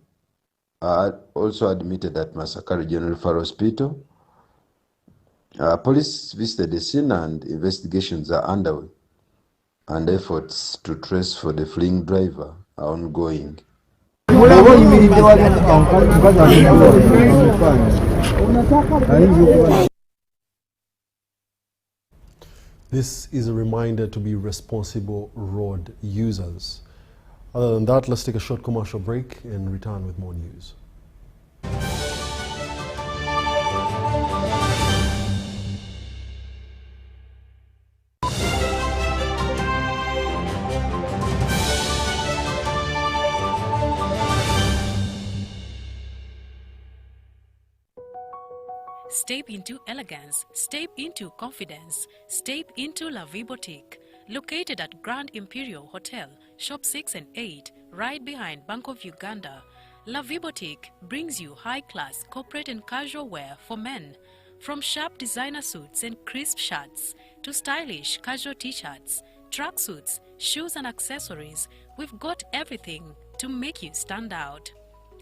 also admitted at Masaka Regional Referral Hospital. Police visited the scene and investigations are underway, and efforts to trace for the fleeing driver are ongoing. This is a reminder to be responsible road users. Other than that, let's take a short commercial break and return with more news. Step into elegance, step into confidence, step into La Vie Boutique. Located at Grand Imperial Hotel, Shop 6 and 8, right behind Bank of Uganda, La Vie Boutique brings you high-class corporate and casual wear for men. From sharp designer suits and crisp shirts to stylish casual t-shirts, tracksuits, shoes and accessories, we've got everything to make you stand out.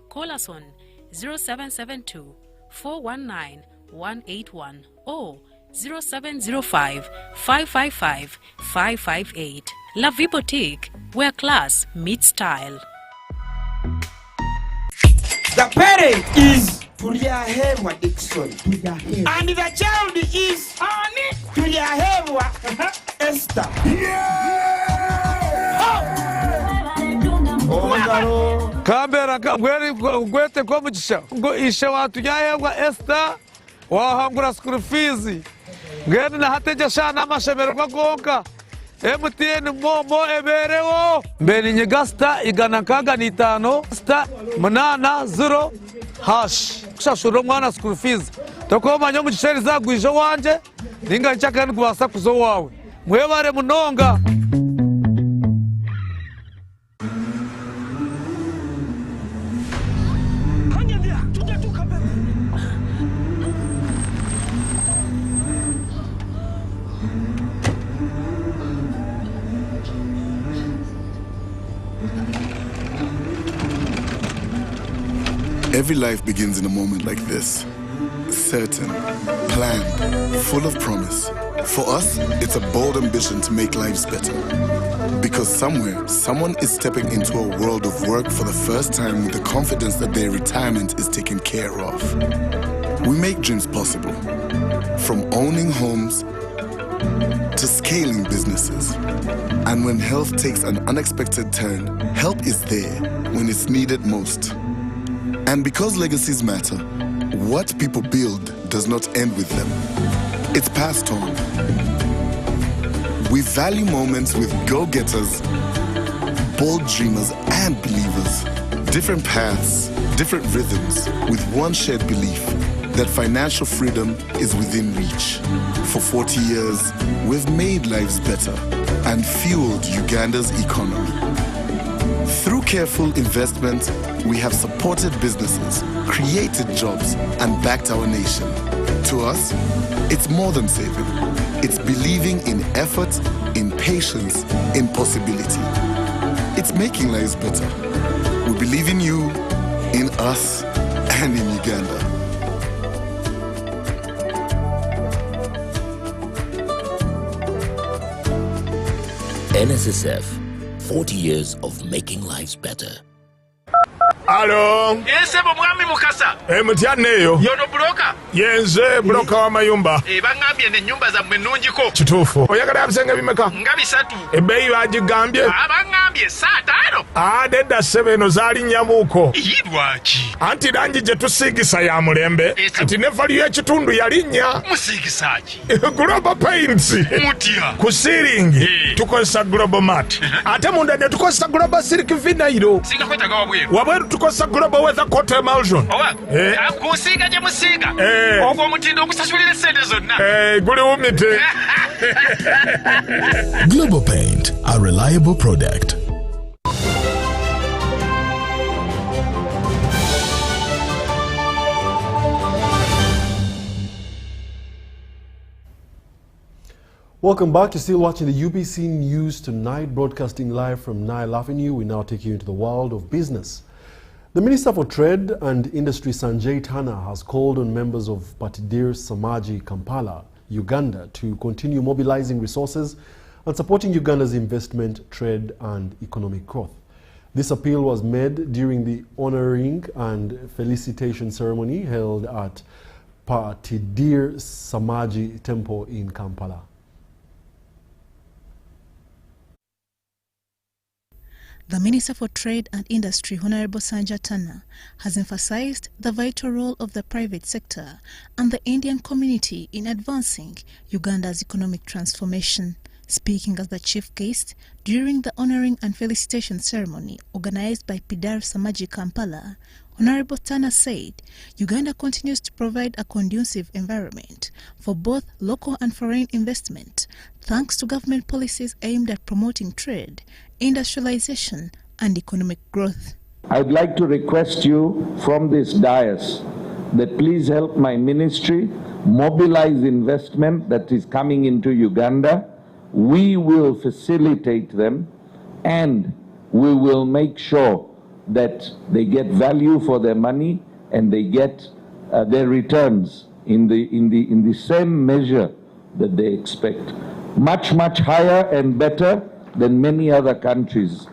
Call us on 0772 419 181 or 0705 555 558. La Vie Boutique, where class meets style. The parent is Tuliahemwa Dixon. And the child is Tuliahemwa Esther. Kambera gwete kwa mchisha ngo isha watu yahebwa Esther wahangura school fees ngene na hateja shana amashemerwa gonka MTN momo eberewo mbeni nyegasta igana kaga ni 5 sta munana 0 hash kushashuro mwana school fees tokoma nyo mchisheri zagwisho wanje ninga nchaka ngwasa kuzo wawe mwebare munonga. Every life begins in a moment like this. Certain, planned, full of promise. For us, it's a bold ambition to make lives better. Because somewhere, someone is stepping into a world of work for the first time with the confidence that their retirement is taken care of. We make dreams possible. From owning homes to scaling businesses. And when health takes an unexpected turn, help is there when it's needed most. And because legacies matter, what people build does not end with them. It's passed on. We value moments with go-getters, bold dreamers, and believers, Different paths, different rhythms, with one shared belief that financial freedom is within reach. For 40 years, we've made lives better and fueled Uganda's economy. Through careful investment, we have supported businesses, created jobs, and backed our nation. To us, it's more than saving. It's believing in effort, in patience, in possibility. It's making lives better. We believe in you, in us, and in Uganda. NSSF, 40 years of making lives better. Alo. Yense mwami mukasa. Mutyaneyo. Yono broka. Yenze broka wa mayumba. Bangambye ne nyumba za mwenunjiko. Kituufu. Oyagala yabisenga bimeka? Nga bisatu. Ebbeeyi bagigambye? Bangambye $5. Nedda ssebo eno zaali nnyamuuko. Lwaki? Anti langi gye tusiigisa ya mulembe. Kati ne valiyo y'ekitundu yalinnya. Musiigisa ki? Global Paints. Mutya. Ku siiringi tukozesa Global Mat. Ate munda ne tukozesa Global Silk Vinyl. Singa kwetaga wabweru. Wabweru tukozesa Global Weather Coat Emulsion. Kusiiga gye musiiga. Ogwo omutindo okusasulira essente zonna. Guli wumite. Global Paint, a reliable product. Welcome back. You're still watching the UBC News Tonight, broadcasting live from Nile Avenue. We now take you into the world of business. The Minister for Trade and Industry, Sanjay Tana, has called on members of Patidir Samaji, Kampala, Uganda, to continue mobilizing resources and supporting Uganda's investment, trade and economic growth. This appeal was made during the honoring and felicitation ceremony held at Patidir Samaji Temple in Kampala. The Minister for Trade and Industry, Honorable Sanjay Tana, has emphasized the vital role of the private sector and the Indian community in advancing Uganda's economic transformation. Speaking as the chief guest during the honoring and felicitation ceremony organized by Pidar Samaji Kampala, Honorable Tana said Uganda continues to provide a conducive environment for both local and foreign investment, thanks to government policies aimed at promoting trade, industrialization, and economic growth. I'd like to request you from this dais that please help my ministry mobilize investment that is coming into Uganda. We will facilitate them and we will make sure that they get value for their money and they get their returns in the same measure that they expect. Much higher and better than many other countries.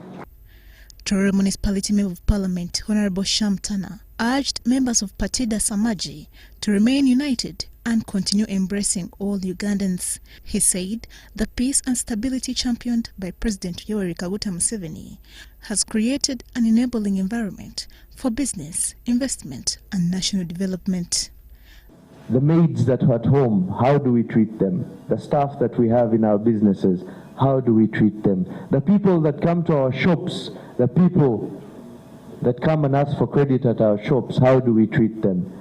Tororo Municipality Member of Parliament Honorable Sham Tana urged members of Patida Samaji to remain united and continue embracing all Ugandans. He said the peace and stability championed by President Yoweri Kaguta Museveni has created an enabling environment for business, investment, and national development. The maids that are at home, how do we treat them? The staff that we have in our businesses, how do we treat them? The people that come to our shops, the people that come and ask for credit at our shops, how do we treat them?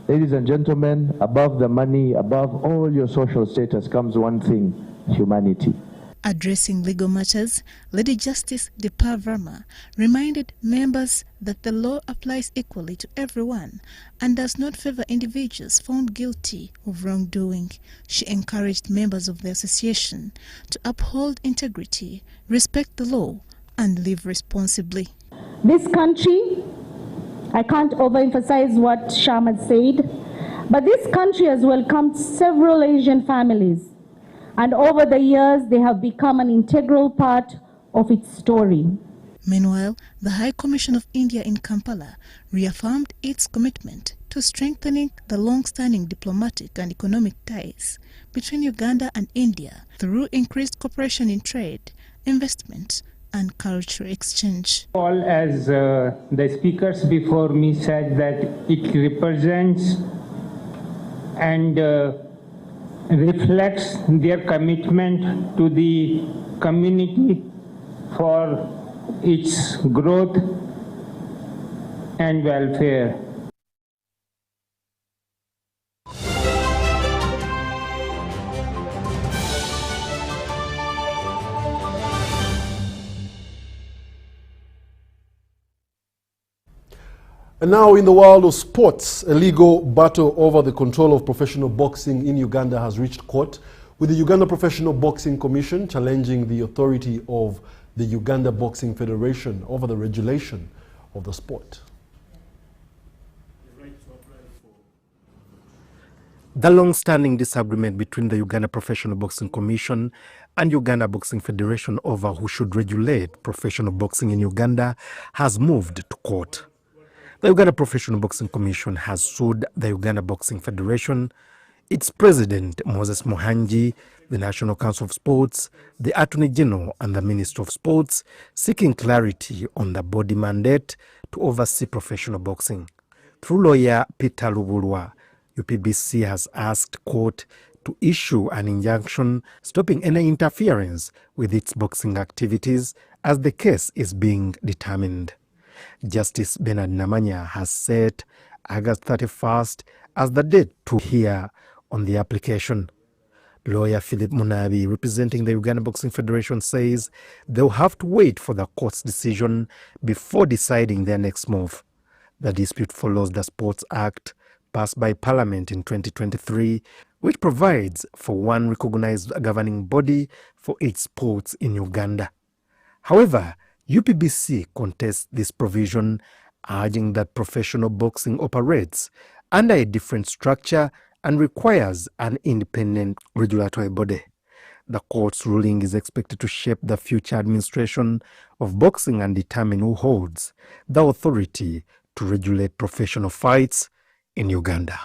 Ladies and gentlemen, above the money, above all your social status comes one thing: humanity. Addressing legal matters, Lady Justice Deepa Verma reminded members that the law applies equally to everyone and does not favor individuals found guilty of wrongdoing. She encouraged members of the association to uphold integrity, respect the law, and live responsibly. This country, I can't overemphasize what Sham had said, but this country has welcomed several Asian families, and over the years they have become an integral part of its story. Meanwhile, the High Commission of India in Kampala reaffirmed its commitment to strengthening the long-standing diplomatic and economic ties between Uganda and India through increased cooperation in trade, investment, and cultural exchange. All, as the speakers before me said, that it represents and reflects their commitment to the community for its growth and welfare. And now in the world of sports, a legal battle over the control of professional boxing in Uganda has reached court, with the Uganda Professional Boxing Commission challenging the authority of the Uganda Boxing Federation over the regulation of the sport. The long-standing disagreement between the Uganda Professional Boxing Commission and Uganda Boxing Federation over who should regulate professional boxing in Uganda has moved to court. The Uganda Professional Boxing Commission has sued the Uganda Boxing Federation, its president Moses Mohanji, the National Council of Sports, the Attorney General and the Minister of Sports, seeking clarity on the body mandate to oversee professional boxing. Through lawyer Peter Lubulwa, UPBC has asked court to issue an injunction stopping any interference with its boxing activities as the case is being determined. Justice Bernard Namanya has set August 31st as the date to hear on the application. Lawyer Philip Munabi, representing the Uganda Boxing Federation, says they'll have to wait for the court's decision before deciding their next move. The dispute follows the Sports Act passed by Parliament in 2023, which provides for one recognized governing body for its sports in Uganda. However, UPBC contests this provision, urging that professional boxing operates under a different structure and requires an independent regulatory body. The court's ruling is expected to shape the future administration of boxing and determine who holds the authority to regulate professional fights in Uganda.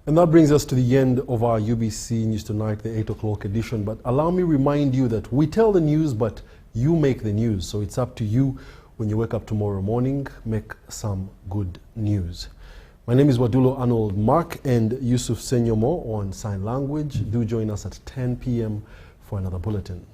And that brings us to the end of our UBC News Tonight, the 8 o'clock edition. But allow me remind you that we tell the news, but you make the news. So it's up to you when you wake up tomorrow morning, make some good news. My name is Wadulo Arnold Mark and Yusuf Senyomo on sign language. Do join us at 10 p.m. for another bulletin.